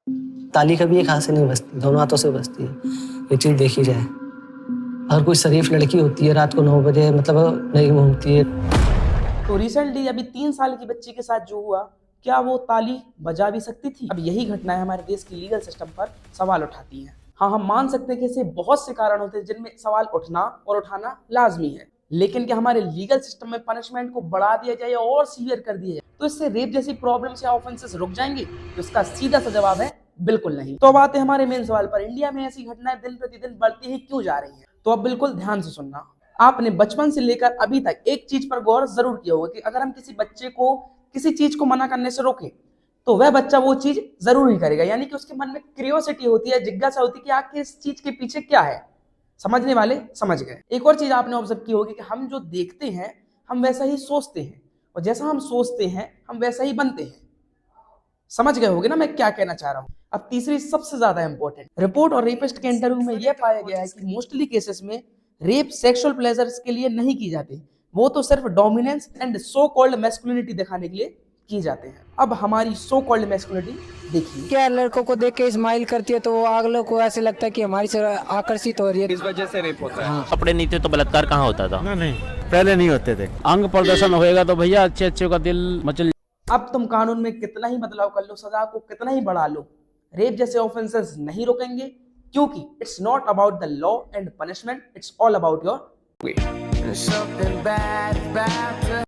ताली कभी एक हाथ से नहीं बजती, दोनों हाथों से बजती है। ये चीज़ देखी जाए। अगर कोई शरीफ लड़की होती है रात को 9 बजे मतलब नहीं घूमती है। तो रिसेंटली अभी 3 साल की बच्ची के साथ जो हुआ, क्या वो ताली बजा भी सकती थी? अब यही घटनाएं हमारे देश की लीगल सिस्टम पर सवाल उठाती हैं। हाँ, हम मान सकते हैं कि ऐसे बहुत से कारण होते हैं जिनमें सवाल उठना और उठाना लाजमी है, लेकिन क्या हमारे लीगल सिस्टम में पनिशमेंट को बढ़ा दिया जाए और सीवियर कर दिया जाए तो इससे रेप जैसी प्रॉब्लम्स या ऑफेंसेस रुक जाएंगे? तो इसका सीधा सा जवाब है बिल्कुल नहीं। तो अब आते हैं हमारे मेन सवाल पर, इंडिया में ऐसी घटनाएं दिन प्रतिदिन बढ़ती ही क्यों जा रही हैं? तो अब बिल्कुल ध्यान से सुनना। आपने बचपन से लेकर अभी तक एक चीज पर गौर जरूर किया होगा कि अगर हम किसी बच्चे को किसी चीज को मना करने से रोकें तो वह बच्चा वो चीज जरूर ही करेगा, यानी कि उसके मन में क्यूरियोसिटी होती है, जिज्ञासा होती है कि आखिर इस चीज के पीछे क्या है। समझने वाले समझ गए। एक और चीज आपने ऑब्जर्व की होगी कि हम जो देखते हैं हम वैसा ही सोचते हैं, और जैसा हम सोचते हैं हम वैसा ही बनते हैं। समझ गए होगे ना मैं क्या कहना चाह रहा हूं। अब तीसरी सबसे ज्यादा इंपॉर्टेंट, रिपोर्ट और रेपिस्ट के इंटरव्यू में यह पाया गया है कि मोस्टली केसेस में रेप सेक्सुअल प्लेजर्स के लिए नहीं की जाती, वो तो सिर्फ dominance and so called masculinity दिखाने के लिए की जाते हैं। अब हमारी सो कॉल्ड मैस्कुलिनिटी देखिए। क्या लड़कों को देख के स्माइल करती है तो वो अगलों को ऐसे लगता है कि हमारी से आकर्षित हो रही है, इस वजह से रेप होता है। कपड़े नहीं थे तो बलात्कार कहाँ होता था? नहीं, पहले नहीं होते थे। अंग प्रदर्शन होएगा तो भैया अच्छे अच्छे का दिल मचल। अब तुम कानून में कितना ही बदलाव कर लो, सजा को कितना ही बढ़ा लो, रेप जैसे ऑफेंसेस नहीं रुकेंगे, क्योंकि it's not about the law and punishment, it's all about your